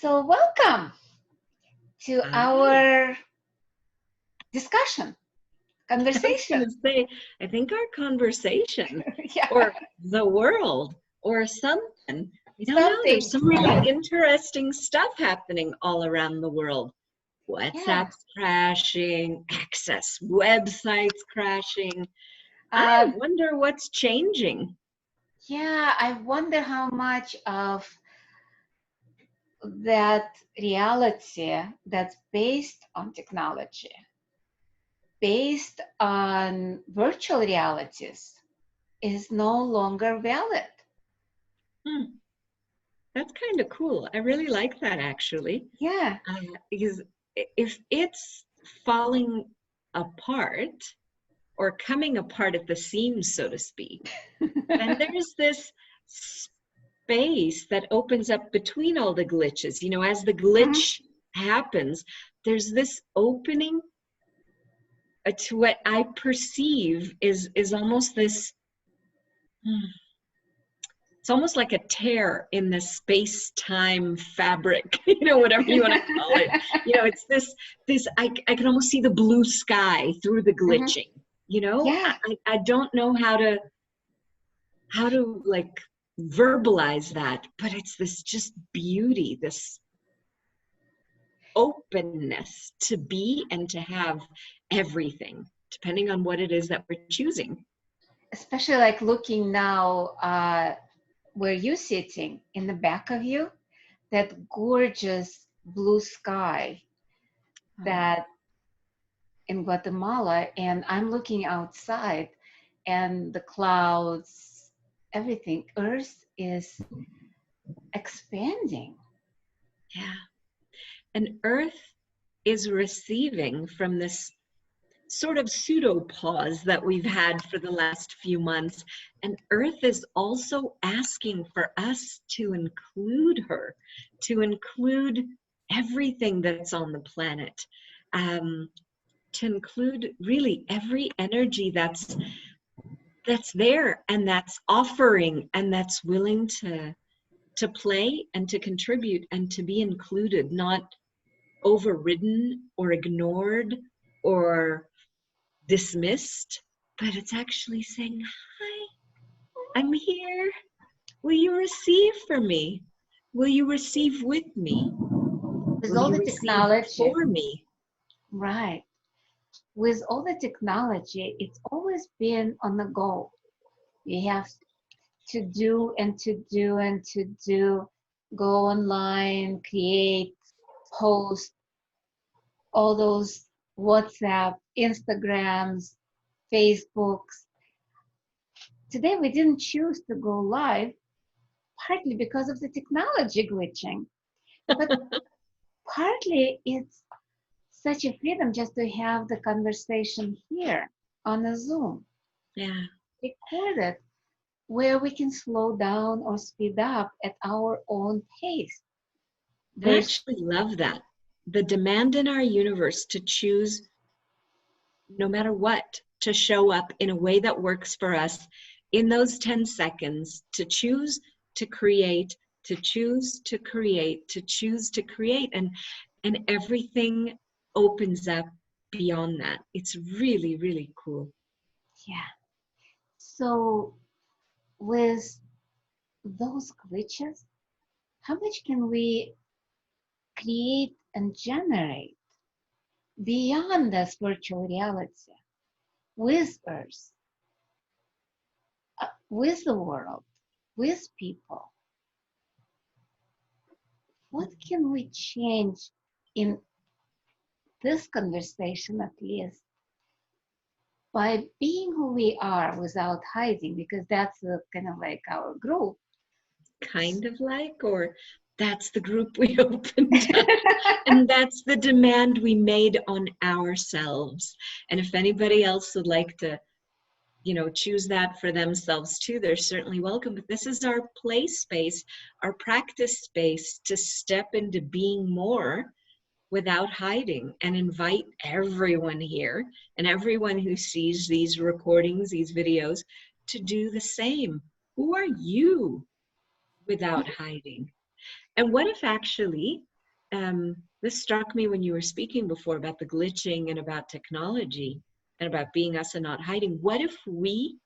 So welcome to our discussion, conversation. I was going to say, I think our conversation Yeah. or the world or something. I don't know. Something. There's some really interesting stuff happening all around the world. WhatsApp's crashing, access websites crashing. I wonder what's changing. Yeah, I wonder how much of that reality that's based on technology, based on virtual realities, is no longer valid. That's kind of cool. I really like that, actually. Yeah. Because if it's falling apart or coming apart at the seams, so to speak, then there's this space that opens up between all the glitches. You know, as the glitch happens, there's this opening to what I perceive is almost this, it's almost like a tear in the space-time fabric, you know, whatever you want to call it. You know, it's this I can almost see the blue sky through the glitching, you know? Yeah. I don't know how to like verbalize that, but it's this just beauty, this openness to be and to have everything, depending on what it is that we're choosing. Especially like looking now where you're sitting, in the back of you, that gorgeous blue sky that in Guatemala, and I'm looking outside and the clouds, everything, Earth is expanding. Yeah. And Earth is receiving from this sort of pseudo pause that we've had for the last few months. And Earth is also asking for us to include her, to include everything that's on the planet, to include really every energy that's there and that's offering and that's willing to play and to contribute and to be included, not overridden or ignored or dismissed, but it's actually saying, hi, I'm here. Will you receive for me? Will you receive with me? With Will all you the receive technology. for me? Right. With all the technology, it's always been on the go. You have to do and to do and to do, go online, create, post, all those WhatsApp, Instagrams, Facebooks. Today we didn't choose to go live, partly because of the technology glitching, but partly it's such a freedom just to have the conversation here on a Zoom. Yeah. Recorded, where we can slow down or speed up at our own pace. I actually love that. The demand in our universe to choose, no matter what, to show up in a way that works for us in those 10 seconds, to choose to create, to choose to create, to choose to create, and everything opens up beyond that. It's really, really cool. Yeah. So with those glitches, how much can we create and generate beyond this virtual reality with Earth, with the world, with people? What can we change in this conversation, at least, by being who we are without hiding? Because that's kind of like our group. Kind of like, or that's the group we opened up. And that's the demand we made on ourselves. And if anybody else would like to, you know, choose that for themselves too, they're certainly welcome. But this is our play space, our practice space to step into being more without hiding, and invite everyone here and everyone who sees these recordings, these videos, to do the same. Who are you without hiding? And what if actually this struck me when you were speaking before about the glitching and about technology and about being us and not hiding. What if we,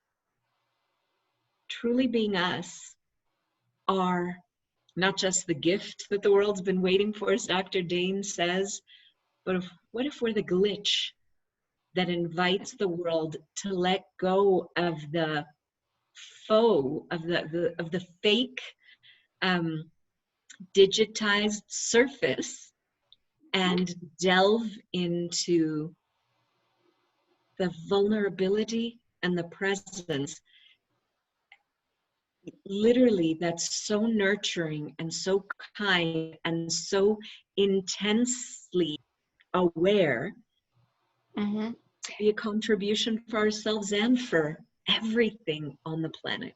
truly being us, are not just the gift that the world's been waiting for, as Dr. Dane says, but what if we're the glitch that invites the world to let go of the faux, of the fake, digitized surface, and delve into the vulnerability and the presence, literally, that's so nurturing and so kind and so intensely aware, Mm-hmm. to be a contribution for ourselves and for everything on the planet.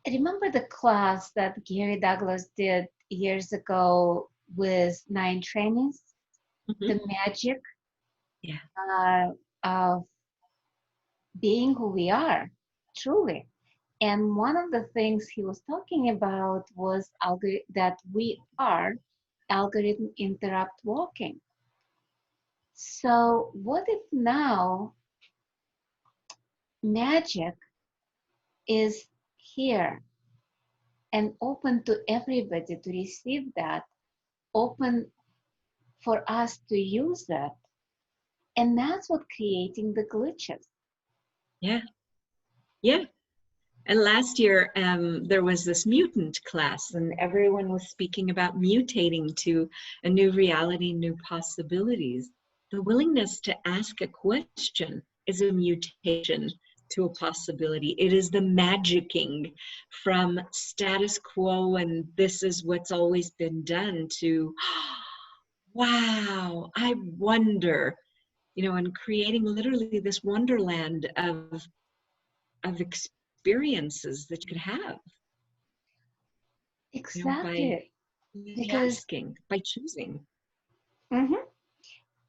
Remember the class that Gary Douglas did years ago with 9 trainees? Mm-hmm. The magic Yeah. of being who we are, truly. And one of the things he was talking about was that we are algorithm interrupt walking. So what if now magic is here and open to everybody to receive that, open for us to use that? And that's what creating the glitches. Yeah. Yeah. And last year, there was this mutant class, and everyone was speaking about mutating to a new reality, new possibilities. The willingness to ask a question is a mutation to a possibility. It is the magicking from status quo and this is what's always been done to, wow, I wonder, and creating literally this wonderland of experiences that you could have, Exactly. by Because asking, by choosing. mhm.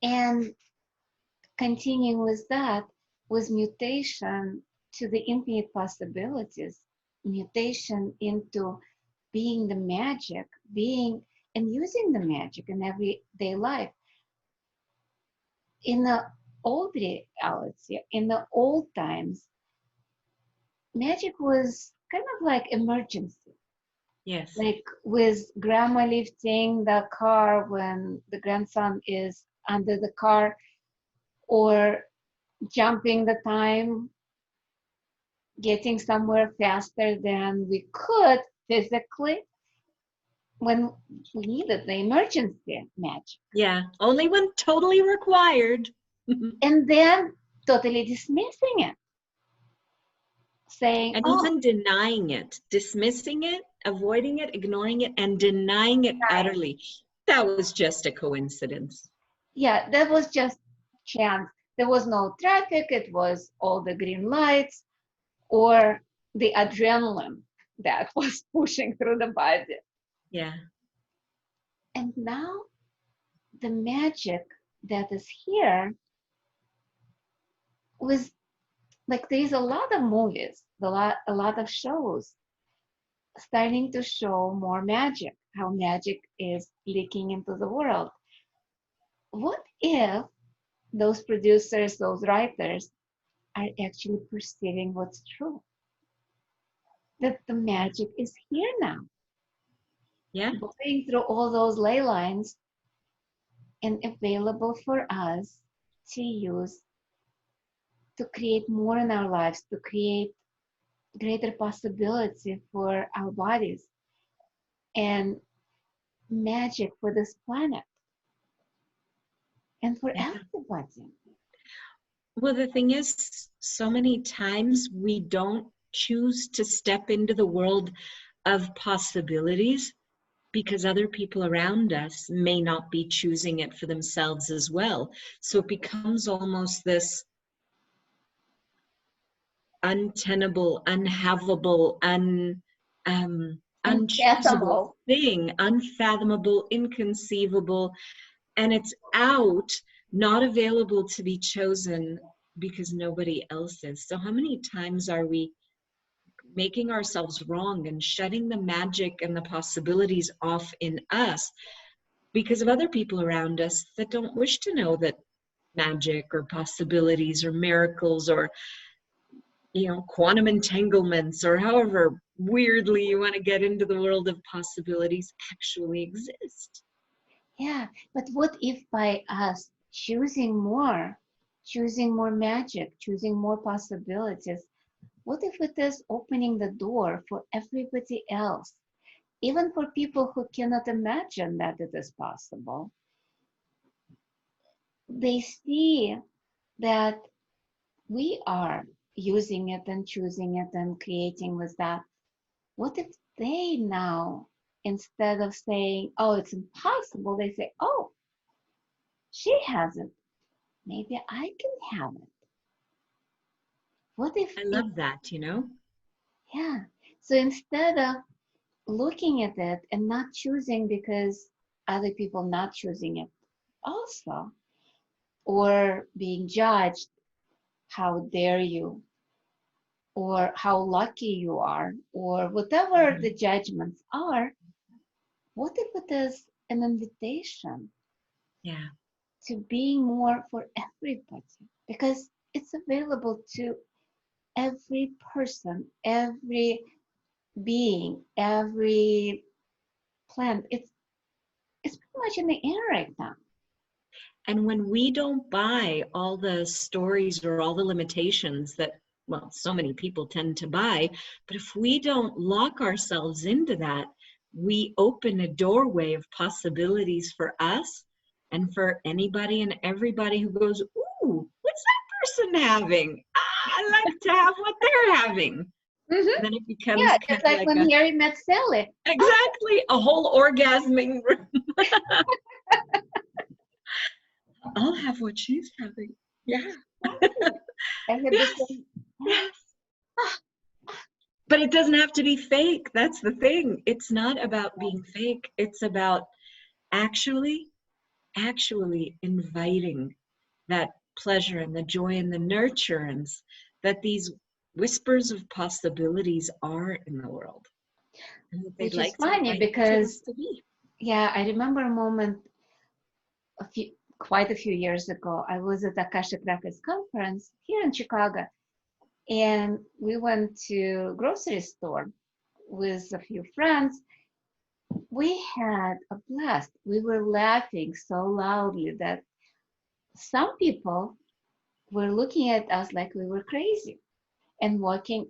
And continuing with that, with mutation to the infinite possibilities, mutation into being the magic, being and using the magic in everyday life. In the old reality, in the old times, magic was kind of like emergency. Yes. Like with grandma lifting the car when the grandson is under the car, or jumping the time, getting somewhere faster than we could physically when we needed the emergency magic. Yeah. Only when totally required. And then totally dismissing it, saying, And oh, even denying it, dismissing it, avoiding it, ignoring it, and denying it utterly. That was just a coincidence. yeah, that was just chance. There was no traffic, it was all the green lights or the adrenaline that was pushing through the body. Yeah. And now the magic that is here was like there's a lot of movies, a lot of shows starting to show more magic, how magic is leaking into the world. What if those producers, those writers are actually perceiving what's true? That the magic is here now. Yeah. Going through all those ley lines and available for us to use to create more in our lives, to create greater possibility for our bodies and magic for this planet and for Yeah. everybody. Well, the thing is, so many times we don't choose to step into the world of possibilities because other people around us may not be choosing it for themselves as well. So it becomes almost this untenable, unhavable, unchoosable Unfathomable. thing, unfathomable, inconceivable, and it's out, not available to be chosen because nobody else is. So how many times are we making ourselves wrong and shutting the magic and the possibilities off in us because of other people around us that don't wish to know that magic or possibilities or miracles or, you know, quantum entanglements or however weirdly you want to get into the world of possibilities actually exist. Yeah, but what if by us choosing more magic, choosing more possibilities, what if it is opening the door for everybody else, even for people who cannot imagine that it is possible? They see that we are using it and choosing it and creating with that. What if they now, instead of saying, oh, it's impossible, they say, oh, she has it. Maybe I can have it. What if I it, love that, you know? yeah. So instead of looking at it and not choosing because other people not choosing it also, or being judged, how dare you, or how lucky you are, or whatever the judgments are, what if it is an invitation Yeah. to being more for everybody? Because it's available to every person, every being, every plant. It's pretty much in the air right now. And when we don't buy all the stories or all the limitations that, well, so many people tend to buy, but if we don't lock ourselves into that, we open a doorway of possibilities for us and for anybody and everybody who goes, ooh, what's that person having? Ah, I like to have what they're having. Mm-hmm. And then it becomes Yeah, kind just of like like when Harry met Sally. exactly, a whole orgasming room. I'll have what she's having. Yeah. I had the Yes. same. Yes. But it doesn't have to be fake. That's the thing. It's not about being fake. It's about actually, actually inviting that pleasure and the joy and the nurturance that these whispers of possibilities are in the world. And that they'd Which is like to funny invite each of us because, to be. yeah, I remember a moment quite a few years ago. I was at the Akashic Records conference here in Chicago, and we went to grocery store with a few friends. We had a blast. We were laughing so loudly that some people were looking at us like we were crazy and walking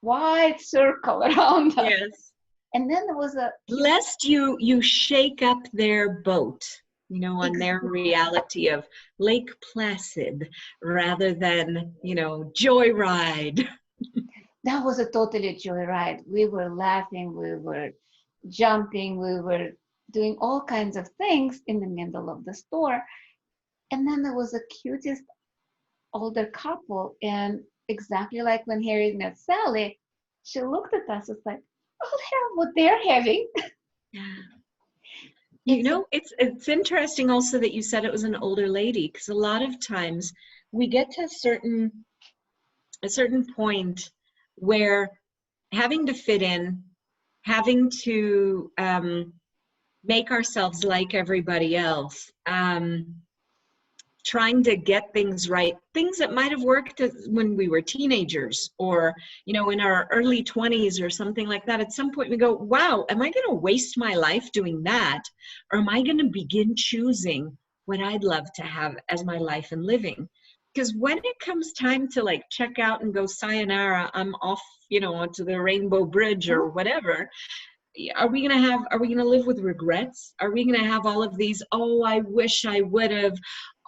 wide circle around us. Yes. And then there was a cute, Lest you shake up their boat, you know, on their reality of Lake Placid rather than, you know, Joyride. that was a totally joyride. We were laughing, we were jumping, we were doing all kinds of things in the middle of the store. And then there was a cutest older couple, and exactly like when Harry met Sally, she looked at us. It's like, I'll have what they're having. Yeah. You It's a, know, it's interesting also that you said it was an older lady, because a lot of times we get to a certain point where having to fit in, having to make ourselves like everybody else, trying to get things right, things that might have worked when we were teenagers or, you know, in our early 20s or something like that. At some point we go, wow, am I going to waste my life doing that? Or am I going to begin choosing what I'd love to have as my life and living? Because when it comes time to like check out and go sayonara, I'm off, you know, onto the Rainbow Bridge or whatever, are we going to live with regrets? Are we going to have all of these, oh, I wish I would have,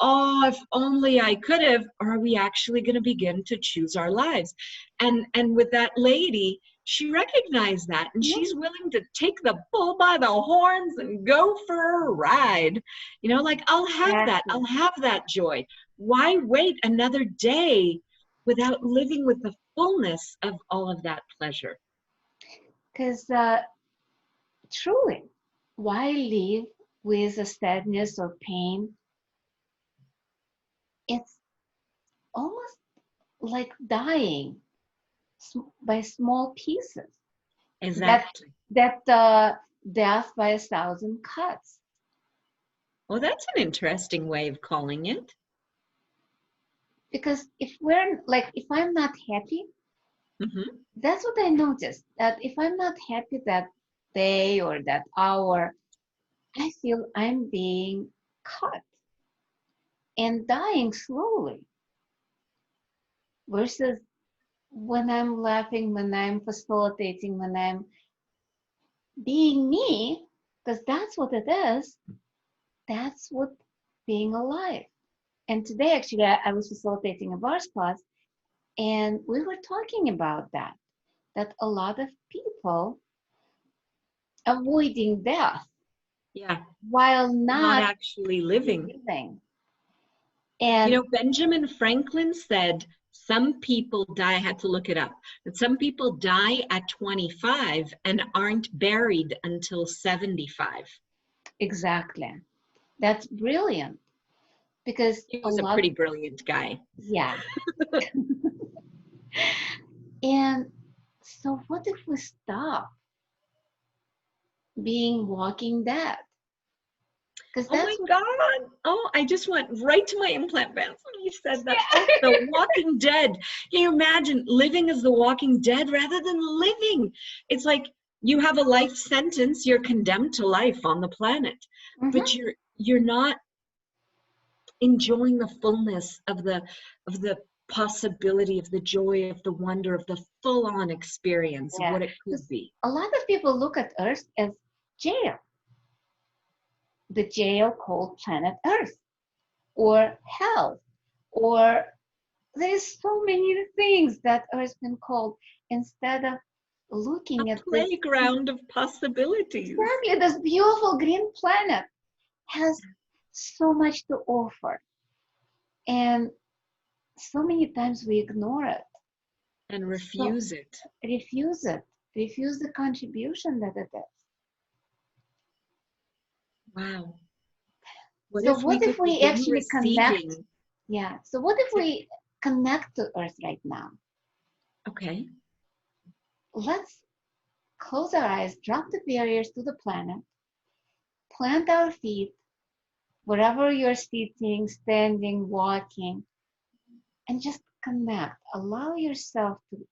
oh, if only I could have? Or are we actually going to begin to choose our lives? And with that lady, she recognized that, and she's willing to take the bull by the horns and go for a ride. You know, like, I'll have that. I'll have that joy. Why wait another day without living with the fullness of all of that pleasure? because truly, why live with a sadness or pain? It's almost like dying. by small pieces. Exactly. That death by 1,000 cuts. Well, that's an interesting way of calling it. Because if I'm not happy, Mm-hmm. that's what I noticed. That if I'm not happy that day or that hour, I feel I'm being cut and dying slowly. Versus when I'm laughing, when I'm facilitating, when I'm being me, because that's what it is, that's what being alive. And today, actually, I was facilitating a bars class, and we were talking about that a lot of people avoiding death Yeah. while Not not actually living. living. You And know, Benjamin Franklin said some people die, I had to look it up, but some people die at 25 and aren't buried until 75. exactly, that's brilliant because He a was a lot, pretty brilliant guy. yeah. And so, what if we stop being walking dead? Because Oh that's my what, God. Oh, I just went right to my implant bands when you said that. Oh, the Walking Dead. Can you imagine living as the Walking Dead rather than living? It's like you have a life sentence, you're condemned to life on the planet, but Mhm. you're not enjoying the fullness of the possibility, of the joy, of the wonder, of the full-on experience of Yeah, what it could because be. a lot of people look at Earth as jail, the jail called planet Earth, or hell, or there's so many things that Earth's been called instead of A looking at this. playground of possibilities. Exactly, this beautiful green planet has so much to offer, and so many times we ignore it. And So refuse it. refuse it, refuse the contribution that it is. Wow. What So if we what if could we begin actually connect? receiving? Yeah. So what if we connect to Earth right now? Okay. Let's close our eyes, drop the barriers to the planet, plant our feet wherever you're sitting, standing, walking, and just connect. Allow yourself to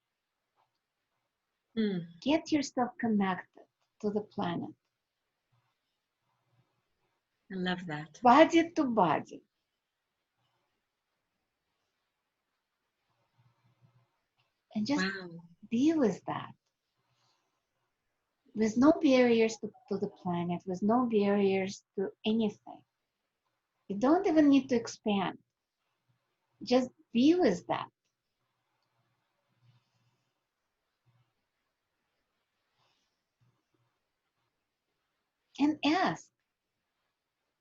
Hmm. get yourself connected to the planet, I love that. body to body, and just Wow. be with that. With no barriers to the planet, with no barriers to anything. You don't even need to expand. Just be with that. And ask,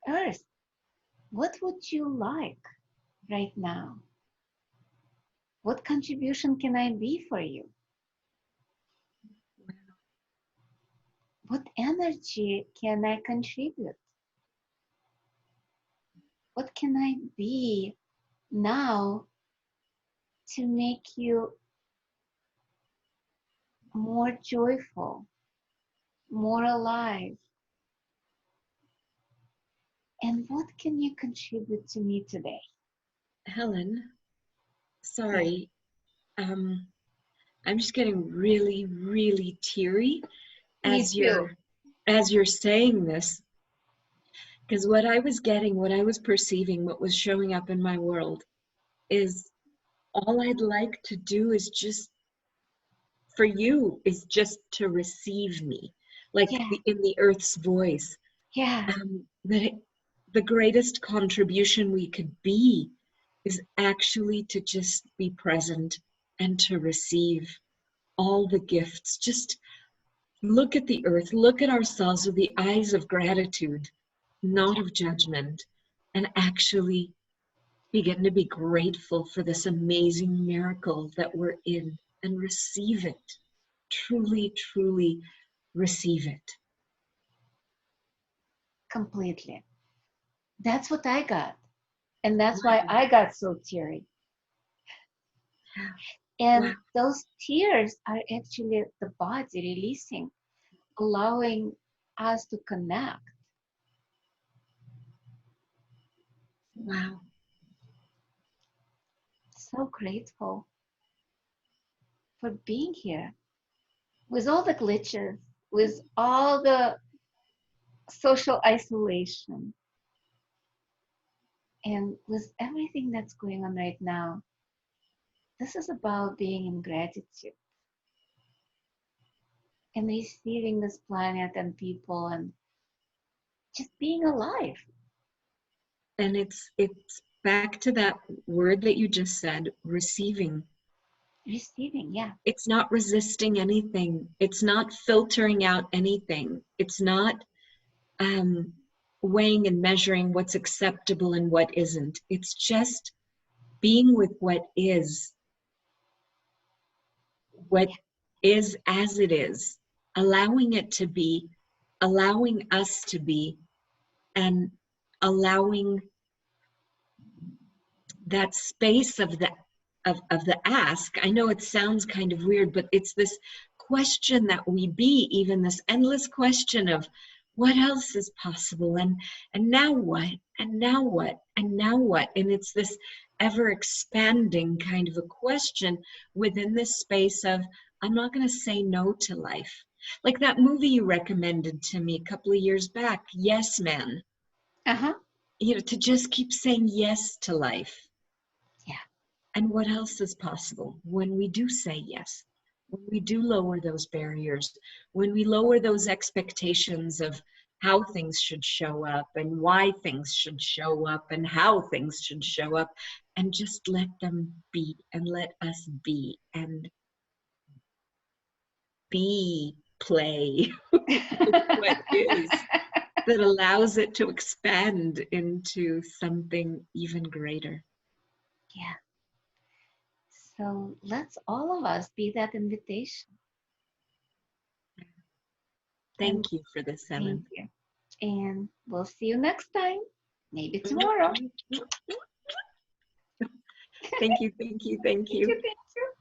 Earth, what would you like right now? What contribution can I be for you? What energy can I contribute? What can I be now to make you more joyful, more alive? And what can you contribute to me today? Helen, Yes, sorry. Um, I'm just getting really, really teary me as too. you're saying this. Because what I was getting, what I was perceiving, what was showing up in my world is all I'd like to do is just for you is just to receive me, like Yeah, in the earth's voice. yeah, That the greatest contribution we could be is actually to just be present and to receive all the gifts. Just look at the earth, look at ourselves with the eyes of gratitude, not of judgment, and actually begin to be grateful for this amazing miracle that we're in and receive it. Truly, truly receive it. completely. That's what I got. And that's why Wow. I got so teary. Yeah. And Wow. those tears are actually the body releasing, allowing us to connect. Wow. So grateful for being here with all the glitches, with all the social isolation, and with everything that's going on right now. This is about being in gratitude and receiving this planet and people and just being alive. And it's back to that word that you just said, receiving. Receiving, yeah. It's not resisting anything. It's not filtering out anything. It's not weighing and measuring what's acceptable and what isn't. It's just being with what is as it is, allowing it to be, allowing us to be, and allowing that space of the ask. I know it sounds kind of weird, but it's this question that we be, even this endless question of what else is possible, and now what, and now what, and now what, and it's this ever expanding kind of a question within this space of I'm not going to say no to life. Like that movie you recommended to me a couple of years back, Yes Man. Uh-huh. You know, to just keep saying yes to life. Yeah. And what else is possible when we do say yes? When we do lower those barriers, when we lower those expectations of how things should show up and why things should show up and how things should show up, and just let them be and let us be and be play with what is, that allows it to expand into something even greater. Yeah. So let's all of us be that invitation. And Thank you for this, thank Helen. you. And we'll see you next time. Maybe tomorrow. Thank you, thank you, thank Thank you, you. thank you.